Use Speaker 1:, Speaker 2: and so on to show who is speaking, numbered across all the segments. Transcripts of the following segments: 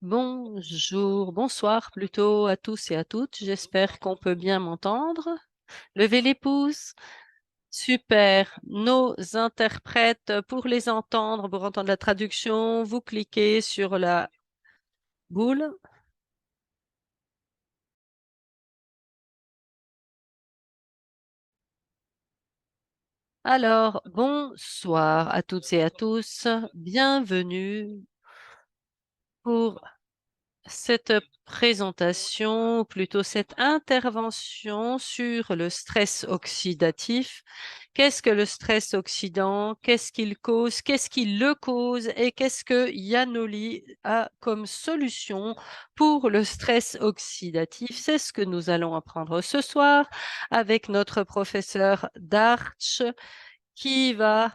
Speaker 1: Bonjour, bonsoir plutôt à tous et à toutes. J'espère qu'on peut bien m'entendre. Levez les pouces. Super. Nos interprètes, pour les entendre, pour entendre la traduction, vous cliquez sur la boule. Alors, bonsoir à toutes et à tous. Bienvenue pour cette présentation, ou plutôt cette intervention sur le stress oxydatif. Qu'est-ce que le stress oxydant? Qu'est-ce qu'il cause? Qu'est-ce qui le cause? Et qu'est-ce que Yanoli a comme solution pour le stress oxydatif? C'est ce que nous allons apprendre ce soir avec notre professeur Darch qui va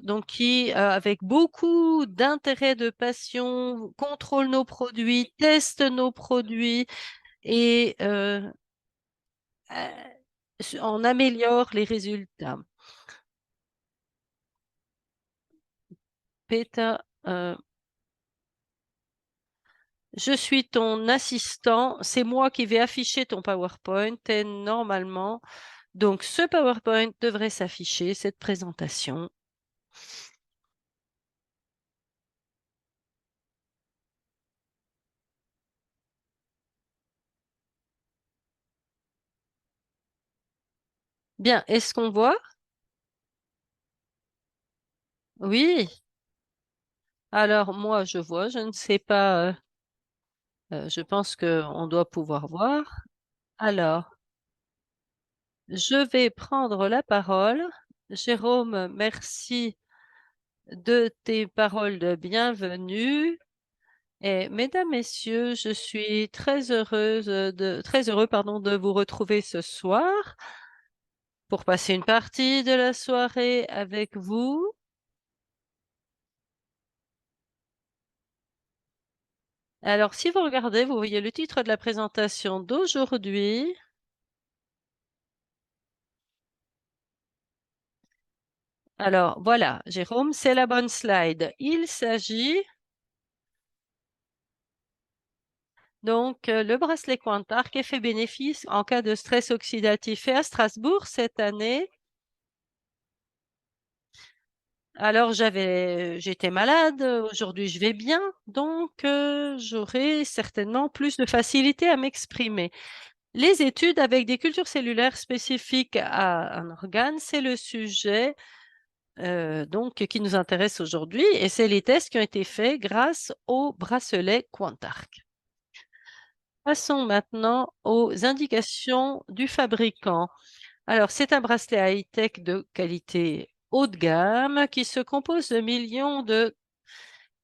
Speaker 1: donc qui, avec beaucoup d'intérêt, de passion, contrôle nos produits, teste nos produits et en améliore les résultats. Peter, je suis ton assistant, c'est moi qui vais afficher ton PowerPoint et normalement, donc ce PowerPoint devrait s'afficher, cette présentation. Bien, est-ce qu'on voit? Oui. Alors moi, je vois, je ne sais pas. Je pense qu'on doit pouvoir voir. Alors, je vais prendre la parole. Jérôme, merci de tes paroles de bienvenue. Et mesdames, messieurs, je suis très heureux, pardon, de vous retrouver ce soir pour passer une partie de la soirée avec vous. Alors, si vous regardez, vous voyez le titre de la présentation d'aujourd'hui. Alors, voilà, Jérôme, c'est la bonne slide. Il s'agit donc, le bracelet Quantarc, effet bénéfice en cas de stress oxydatif. Et à Strasbourg cette année, alors j'étais malade, aujourd'hui je vais bien, donc j'aurai certainement plus de facilité à m'exprimer. Les études avec des cultures cellulaires spécifiques à un organe, c'est le sujet donc qui nous intéresse aujourd'hui et c'est les tests qui ont été faits grâce au bracelet Quantarc. Passons maintenant aux indications du fabricant. Alors, c'est un bracelet high-tech de qualité haut de gamme qui se compose de millions de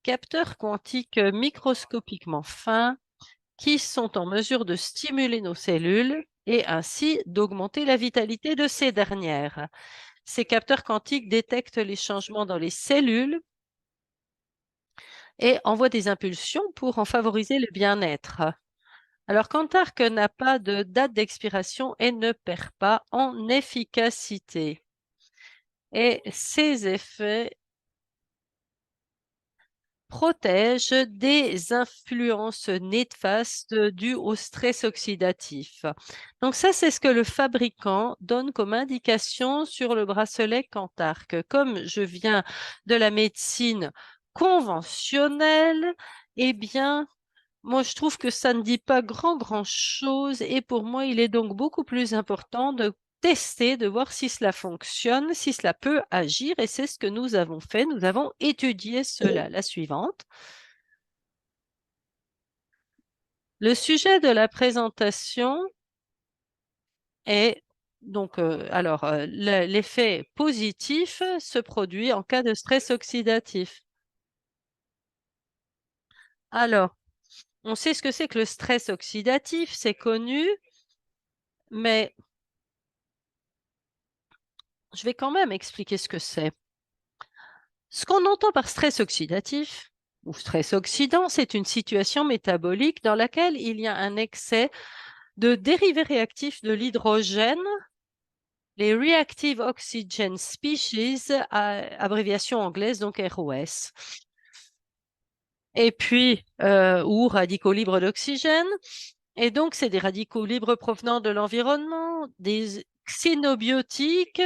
Speaker 1: capteurs quantiques microscopiquement fins qui sont en mesure de stimuler nos cellules et ainsi d'augmenter la vitalité de ces dernières. Ces capteurs quantiques détectent les changements dans les cellules et envoient des impulsions pour en favoriser le bien-être. Alors, Cantarc n'a pas de date d'expiration et ne perd pas en efficacité. Et ces effets protègent des influences néfastes dues au stress oxydatif. Donc ça, c'est ce que le fabricant donne comme indication sur le bracelet Cantarc. Comme je viens de la médecine conventionnelle, eh bien, moi, je trouve que ça ne dit pas grand-chose et pour moi, il est donc beaucoup plus important de tester, de voir si cela fonctionne, si cela peut agir et c'est ce que nous avons fait. Nous avons étudié cela. La suivante. Le sujet de la présentation est donc, l'effet positif se produit en cas de stress oxydatif. Alors, on sait ce que c'est que le stress oxydatif, c'est connu, mais je vais quand même expliquer ce que c'est. Ce qu'on entend par stress oxydatif ou stress oxydant, c'est une situation métabolique dans laquelle il y a un excès de dérivés réactifs de l'hydrogène, les Reactive Oxygen Species, abréviation anglaise, donc ROS. et puis, ou radicaux libres d'oxygène. Et donc, c'est des radicaux libres provenant de l'environnement, des xénobiotiques,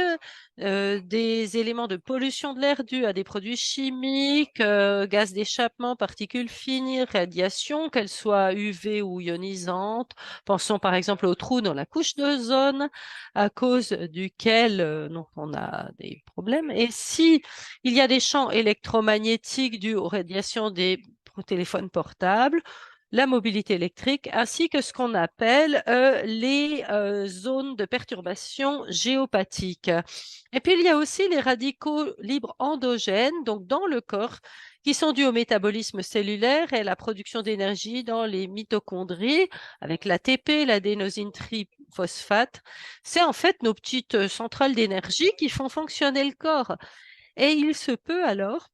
Speaker 1: des éléments de pollution de l'air dus à des produits chimiques, gaz d'échappement, particules fines, radiations, qu'elles soient UV ou ionisantes. Pensons par exemple aux trous dans la couche d'ozone, à cause duquel donc on a des problèmes. Et si il y a des champs électromagnétiques dus aux radiations des téléphones portables, la mobilité électrique, ainsi que ce qu'on appelle les zones de perturbation géopathique. Et puis, il y a aussi les radicaux libres endogènes, donc dans le corps, qui sont dus au métabolisme cellulaire et à la production d'énergie dans les mitochondries, avec l'ATP, l'adénosine triphosphate. C'est en fait nos petites centrales d'énergie qui font fonctionner le corps. Et il se peut alors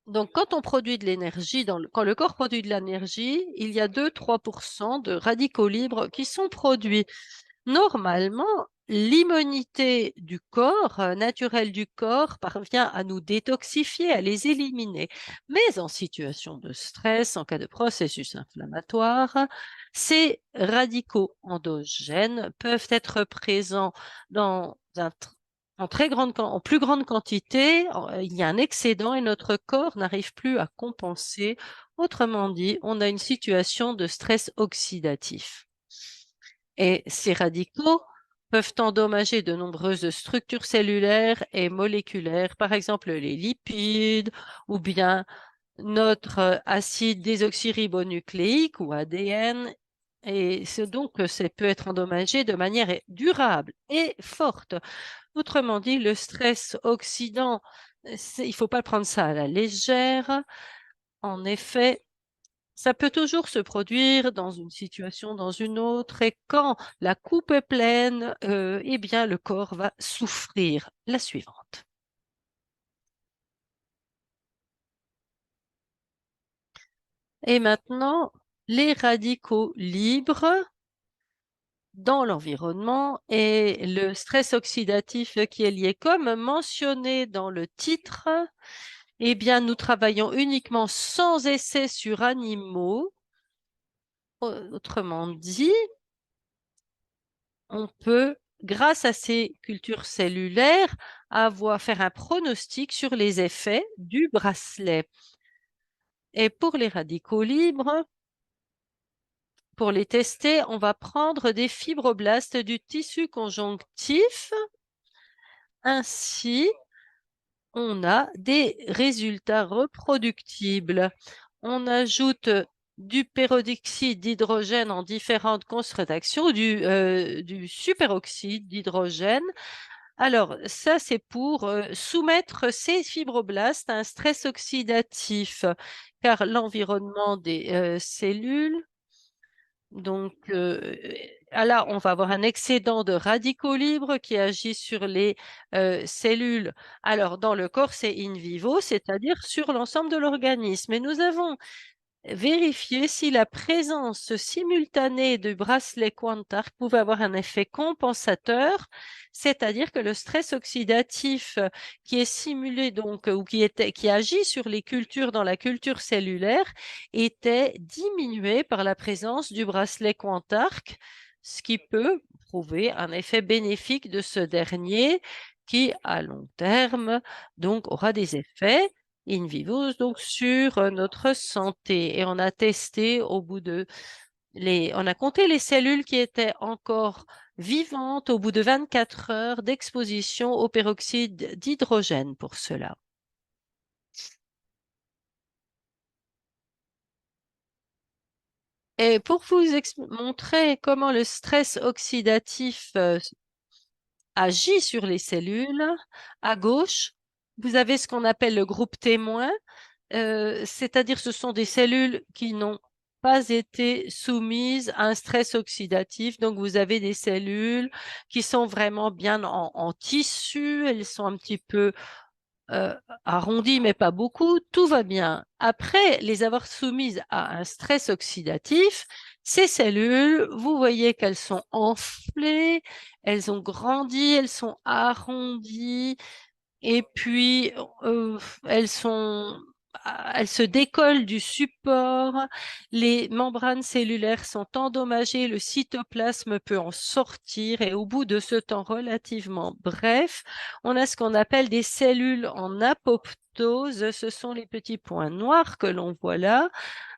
Speaker 1: donc, quand on produit de l'énergie, quand le corps produit de l'énergie, il y a 2-3% de radicaux libres qui sont produits. Normalement, l'immunité du corps, naturelle du corps, parvient à nous détoxifier, à les éliminer. Mais en situation de stress, en cas de processus inflammatoire, ces radicaux endogènes peuvent être présents dans en en plus grande quantité. Il y a un excédent et notre corps n'arrive plus à compenser. Autrement dit, on a une situation de stress oxydatif. Et ces radicaux peuvent endommager de nombreuses structures cellulaires et moléculaires, par exemple les lipides ou bien notre acide désoxyribonucléique ou ADN. Et c'est donc que ça peut être endommagé de manière durable et forte. Autrement dit, le stress oxydant, il ne faut pas prendre ça à la légère. En effet, ça peut toujours se produire dans une situation, dans une autre, et quand la coupe est pleine, eh bien, le corps va souffrir. La suivante. Et maintenant, les radicaux libres dans l'environnement et le stress oxydatif qui est lié, comme mentionné dans le titre, eh bien, nous travaillons uniquement sans essai sur animaux. Autrement dit, on peut, grâce à ces cultures cellulaires, faire un pronostic sur les effets du bracelet. Et pour les radicaux libres, pour les tester, on va prendre des fibroblastes du tissu conjonctif. Ainsi, on a des résultats reproductibles. On ajoute du peroxyde d'hydrogène en différentes concentrations, du superoxyde d'hydrogène. Alors, ça, c'est pour soumettre ces fibroblastes à un stress oxydatif, car l'environnement des cellules, donc là, on va avoir un excédent de radicaux libres qui agit sur les cellules. Alors, dans le corps, c'est in vivo, c'est-à-dire sur l'ensemble de l'organisme. Et nous avons vérifier si la présence simultanée du bracelet Quantarc pouvait avoir un effet compensateur, c'est-à-dire que le stress oxydatif qui est simulé donc ou qui agit sur les cultures dans la culture cellulaire était diminué par la présence du bracelet Quantarc, ce qui peut prouver un effet bénéfique de ce dernier qui, à long terme, donc aura des effets in vivo, donc sur notre santé. Et on a testé on a compté les cellules qui étaient encore vivantes au bout de 24 heures d'exposition au peroxyde d'hydrogène pour cela. Et pour vous montrer comment le stress oxydatif agit sur les cellules, à gauche, vous avez ce qu'on appelle le groupe témoin. C'est-à-dire ce sont des cellules qui n'ont pas été soumises à un stress oxydatif. Donc, vous avez des cellules qui sont vraiment bien en tissu, elles sont un petit peu euh, arrondies, mais pas beaucoup. Tout va bien. Après les avoir soumises à un stress oxydatif, ces cellules, vous voyez qu'elles sont enflées, elles ont grandi, elles sont arrondies, et puis elles sont elle se décolle du support, les membranes cellulaires sont endommagées, le cytoplasme peut en sortir et au bout de ce temps relativement bref, on a ce qu'on appelle des cellules en apoptose. Ce sont les petits points noirs que l'on voit là.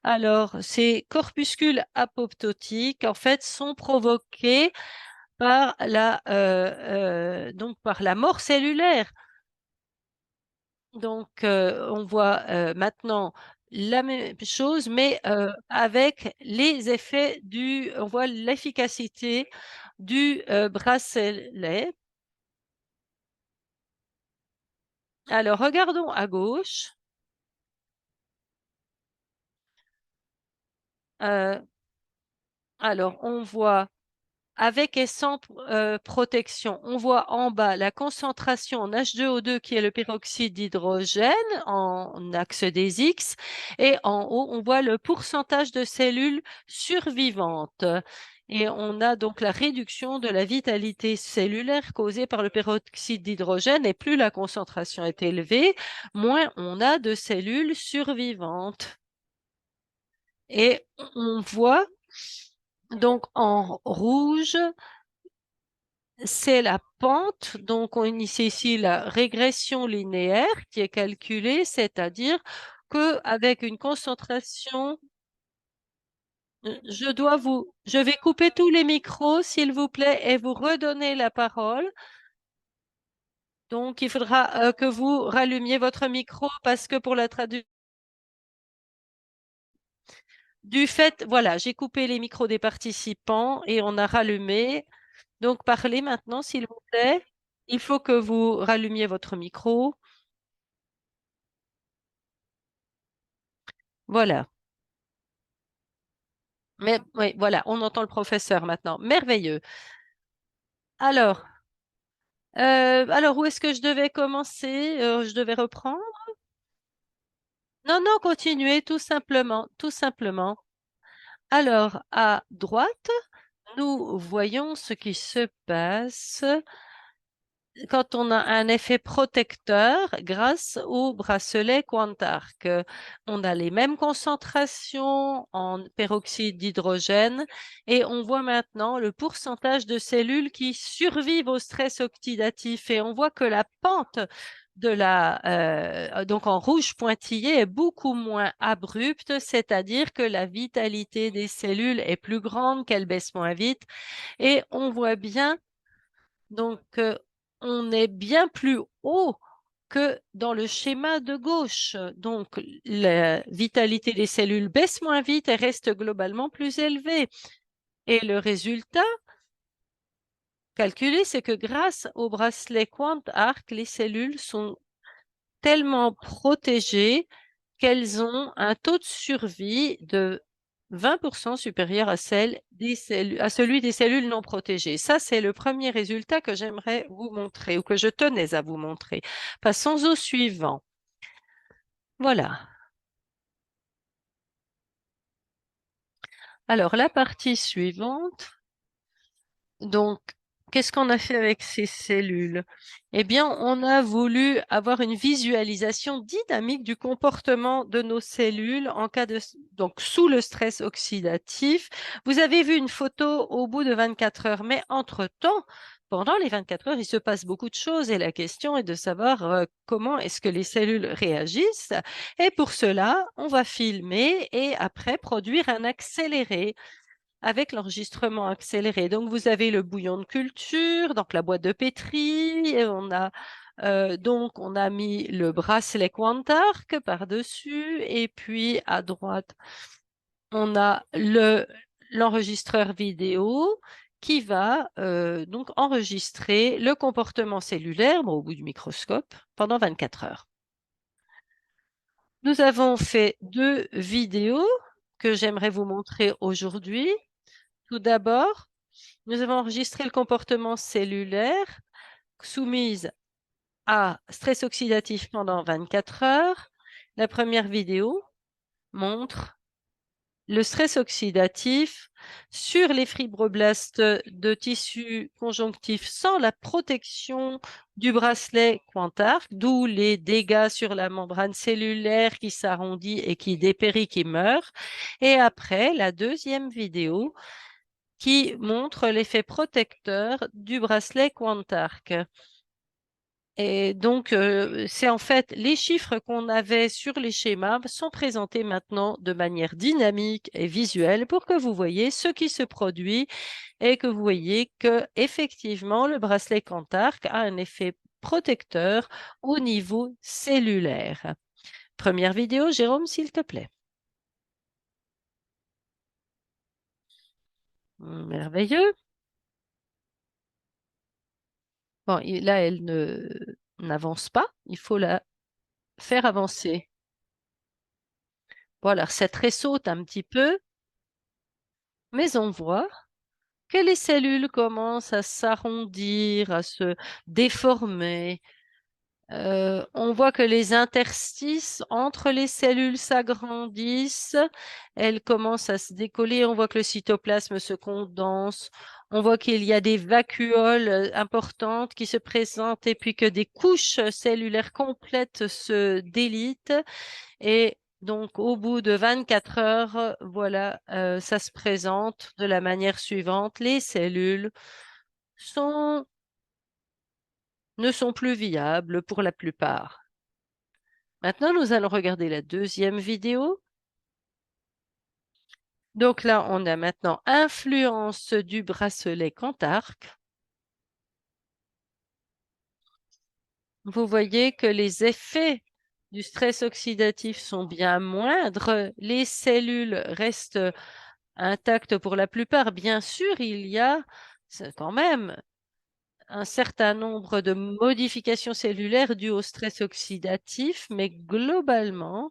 Speaker 1: Alors, ces corpuscules apoptotiques, en fait, sont provoqués par donc par la mort cellulaire. Donc, on voit maintenant la même chose, mais avec les effets on voit l'efficacité du bracelet. Alors, regardons à gauche. Euh, alors, on voit avec et sans protection, on voit en bas la concentration en H2O2 qui est le peroxyde d'hydrogène en axe des X et en haut, on voit le pourcentage de cellules survivantes. Et on a donc la réduction de la vitalité cellulaire causée par le peroxyde d'hydrogène et plus la concentration est élevée, moins on a de cellules survivantes. Et on voit donc en rouge c'est la pente, donc on initie ici la régression linéaire qui est calculée, c'est-à-dire qu'avec une concentration, je vais couper tous les micros, s'il vous plaît, et vous redonner la parole. Donc, il faudra que vous rallumiez votre micro parce que pour la traduction, du fait, voilà, j'ai coupé les micros des participants et on a rallumé. Donc, parlez maintenant, s'il vous plaît. Il faut que vous rallumiez votre micro. Voilà. Mais oui, voilà, on entend le professeur maintenant. Merveilleux. Alors, où est-ce que je devais commencer? Je devais reprendre? Non, non, continuez, tout simplement, tout simplement. Alors, à droite, nous voyons ce qui se passe quand on a un effet protecteur grâce au bracelet Quantarc. On a les mêmes concentrations en peroxyde d'hydrogène et on voit maintenant le pourcentage de cellules qui survivent au stress oxydatif et on voit que la pente donc en rouge pointillé est beaucoup moins abrupte, c'est-à-dire que la vitalité des cellules est plus grande, qu'elle baisse moins vite et on voit bien donc, on est bien plus haut que dans le schéma de gauche. Donc, la vitalité des cellules baisse moins vite et reste globalement plus élevée. Et le résultat calculé, c'est que grâce au bracelet Quant-Arc, les cellules sont tellement protégées qu'elles ont un taux de survie de 20% supérieur à celui des cellules non protégées. Ça, c'est le premier résultat que j'aimerais vous montrer ou que je tenais à vous montrer. Passons au suivant. Voilà. Alors, la partie suivante. Donc, qu'est-ce qu'on a fait avec ces cellules? Eh bien, on a voulu avoir une visualisation dynamique du comportement de nos cellules en cas donc sous le stress oxydatif. Vous avez vu une photo au bout de 24 heures, mais entre-temps, pendant les 24 heures, il se passe beaucoup de choses et la question est de savoir comment est-ce que les cellules réagissent. Et pour cela, on va filmer et après produire un accéléré avec l'enregistrement accéléré. Donc, vous avez le bouillon de culture, donc la boîte de pétri, et on a mis le bracelet Quantarc par-dessus, et puis à droite, on a l'enregistreur vidéo qui va donc enregistrer le comportement cellulaire au bout du microscope pendant 24 heures. Nous avons fait 2 vidéos que j'aimerais vous montrer aujourd'hui. Tout d'abord, nous avons enregistré le comportement cellulaire soumise à stress oxydatif pendant 24 heures. La première vidéo montre le stress oxydatif sur les fibroblastes de tissu conjonctif sans la protection du bracelet Quantarc, d'où les dégâts sur la membrane cellulaire qui s'arrondit et qui dépérit, qui meurt. Et après, la deuxième vidéo qui montre l'effet protecteur du bracelet Quantarc. Et donc, c'est en fait les chiffres qu'on avait sur les schémas sont présentés maintenant de manière dynamique et visuelle pour que vous voyez ce qui se produit et que vous voyez que effectivement le bracelet Cantarc a un effet protecteur au niveau cellulaire. Première vidéo, Jérôme, s'il te plaît. Merveilleux. Bon, là, elle n'avance pas. Il faut la faire avancer. Voilà, ça tressaute un petit peu, mais on voit que les cellules commencent à s'arrondir, à se déformer. On voit que les interstices entre les cellules s'agrandissent, elles commencent à se décoller, on voit que le cytoplasme se condense, on voit qu'il y a des vacuoles importantes qui se présentent et puis que des couches cellulaires complètes se délitent. Et donc, au bout de 24 heures, voilà, ça se présente de la manière suivante. Les cellules sont, ne sont plus viables pour la plupart. Maintenant, nous allons regarder la deuxième vidéo. Donc là, on a maintenant influence du bracelet Cantarc. Vous voyez que les effets du stress oxydatif sont bien moindres. Les cellules restent intactes pour la plupart. Bien sûr, il y a quand même un certain nombre de modifications cellulaires dues au stress oxydatif, mais globalement,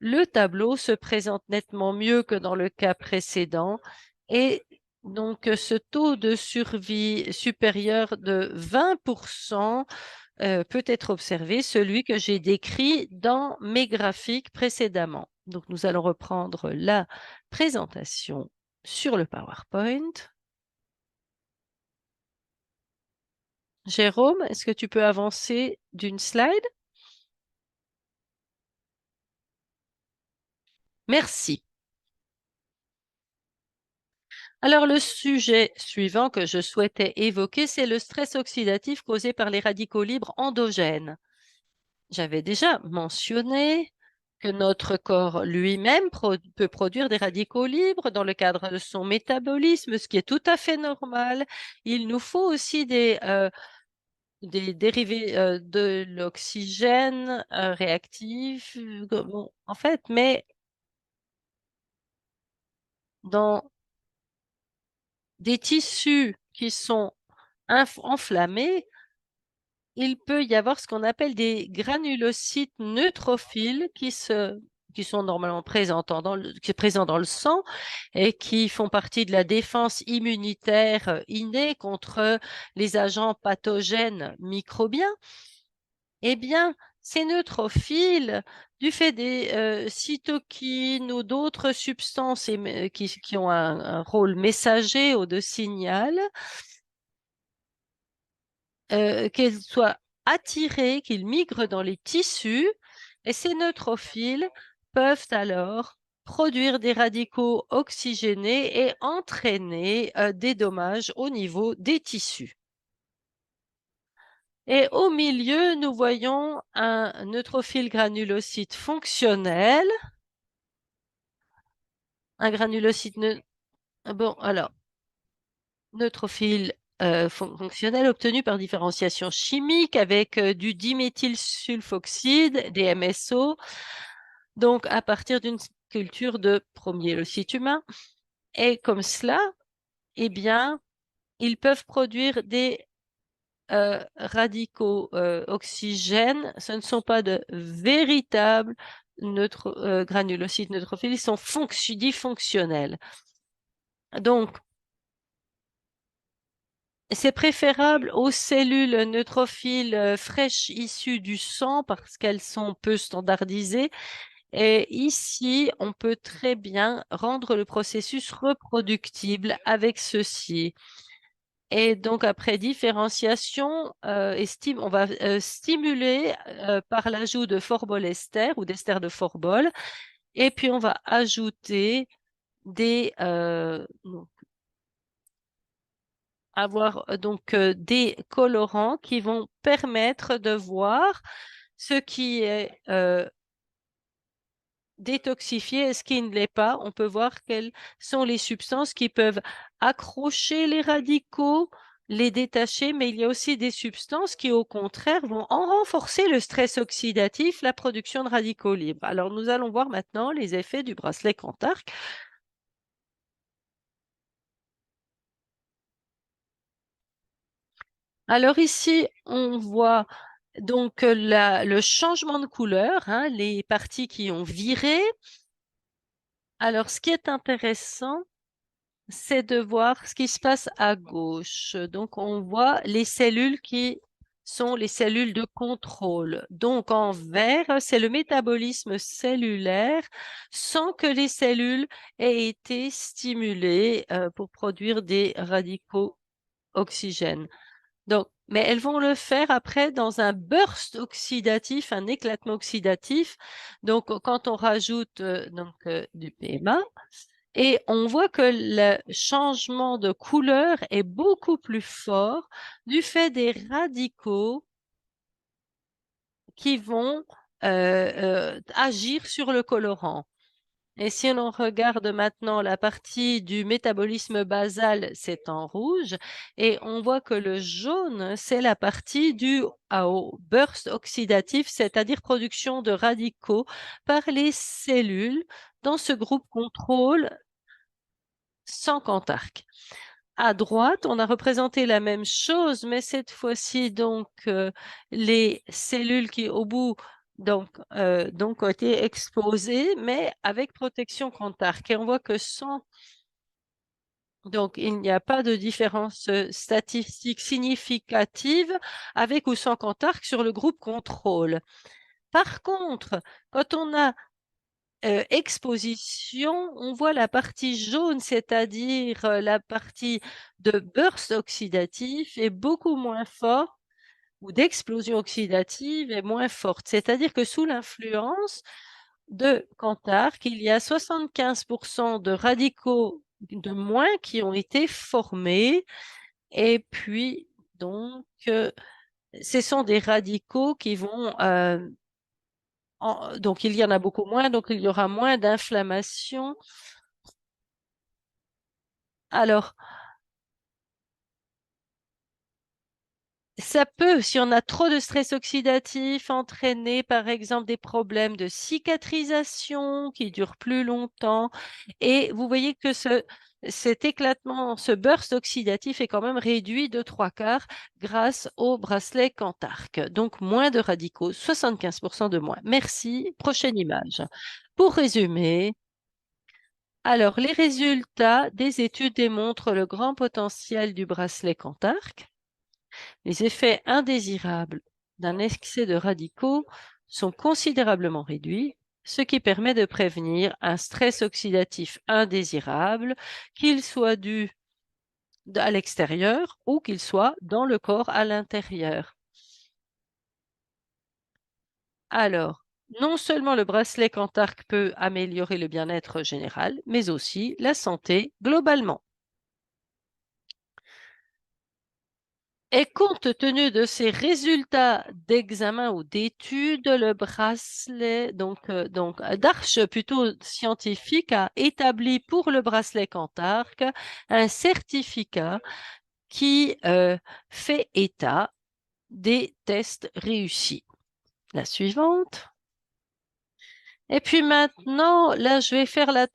Speaker 1: le tableau se présente nettement mieux que dans le cas précédent et donc ce taux de survie supérieur de 20% peut être observé, celui que j'ai décrit dans mes graphiques précédemment. Donc nous allons reprendre la présentation sur le PowerPoint. Jérôme, est-ce que tu peux avancer d'une slide? Merci. Alors, le sujet suivant que je souhaitais évoquer, c'est le stress oxydatif causé par les radicaux libres endogènes. J'avais déjà mentionné que notre corps lui-même peut produire des radicaux libres dans le cadre de son métabolisme, ce qui est tout à fait normal. Il nous faut aussi des dérivés de l'oxygène réactifs, bon, en fait, mais dans des tissus qui sont enflammés, il peut y avoir ce qu'on appelle des granulocytes neutrophiles qui sont normalement présents dans le sang et qui font partie de la défense immunitaire innée contre les agents pathogènes microbiens. Eh bien, ces neutrophiles, du fait des cytokines ou d'autres substances qui ont un rôle messager ou de signal, qu'elles soient attirées, qu'ils migrent dans les tissus, et ces neutrophiles peuvent alors produire des radicaux oxygénés et entraîner des dommages au niveau des tissus. Et au milieu, nous voyons un neutrophile granulocyte fonctionnel. Un granulocyte bon, alors, neutrophile fonctionnel obtenu par différenciation chimique avec du diméthylsulfoxyde, des MSO, donc à partir d'une culture de promyélocyte humain. Et comme cela, eh bien, ils peuvent produire des radicaux oxygènes. Ce ne sont pas de véritables granulocytes neutrophiles, ils sont dysfonctionnels. Donc, c'est préférable aux cellules neutrophiles fraîches issues du sang parce qu'elles sont peu standardisées Et ici, on peut très bien rendre le processus reproductible avec ceci. Et donc, après différenciation, on va stimuler par l'ajout de formol-ester ou d'ester de formol. Et puis, on va ajouter des colorants qui vont permettre de voir ce qui est détoxifié et ce qui ne l'est pas. On peut voir quelles sont les substances qui peuvent accrocher les radicaux, les détacher, mais il y a aussi des substances qui, au contraire, vont en renforcer le stress oxydatif, la production de radicaux libres. Alors, nous allons voir maintenant les effets du bracelet Cantarc. Alors ici, on voit donc le changement de couleur, hein, les parties qui ont viré. Alors, ce qui est intéressant, c'est de voir ce qui se passe à gauche. Donc, on voit les cellules qui sont les cellules de contrôle. Donc, en vert, c'est le métabolisme cellulaire sans que les cellules aient été stimulées pour produire des radicaux oxygène. Donc, mais elles vont le faire après dans un burst oxydatif, un éclatement oxydatif. Donc, quand on rajoute du PMA, et on voit que le changement de couleur est beaucoup plus fort du fait des radicaux qui vont agir sur le colorant. Et si l'on regarde maintenant la partie du métabolisme basal, c'est en rouge, et on voit que le jaune, c'est la partie due au burst oxydatif, c'est-à-dire production de radicaux par les cellules dans ce groupe contrôle sans Cantarc. À droite, on a représenté la même chose, mais cette fois-ci, les cellules qui, au bout, ont été exposées, mais avec protection Cantarc. Et on voit que il n'y a pas de différence statistique significative avec ou sans Cantarc sur le groupe contrôle. Par contre, quand on a exposition, on voit la partie jaune, c'est-à-dire la partie de burst oxydatif est beaucoup moins forte ou d'explosion oxydative est moins forte. C'est-à-dire que sous l'influence de Cantarc, il y a 75% de radicaux de moins qui ont été formés. Et puis, ce sont des radicaux qui vont donc, il y en a beaucoup moins, donc il y aura moins d'inflammation. Alors, ça peut, si on a trop de stress oxydatif, entraîner par exemple des problèmes de cicatrisation qui durent plus longtemps. Et vous voyez que cet éclatement, ce burst oxydatif est quand même réduit de 3/4 grâce au bracelet Cantarc. Donc, moins de radicaux, 75% de moins. Merci. Prochaine image. Pour résumer, alors les résultats des études démontrent le grand potentiel du bracelet Cantarc. Les effets indésirables d'un excès de radicaux sont considérablement réduits, ce qui permet de prévenir un stress oxydatif indésirable, qu'il soit dû à l'extérieur ou qu'il soit dans le corps à l'intérieur. Alors, non seulement le bracelet Cantarc peut améliorer le bien-être général, mais aussi la santé globalement. Et compte tenu de ces résultats d'examen ou d'études, le bracelet, Darche plutôt scientifique, a établi pour le bracelet Cantarc un certificat qui fait état des tests réussis. La suivante. Et puis maintenant, là, je vais faire la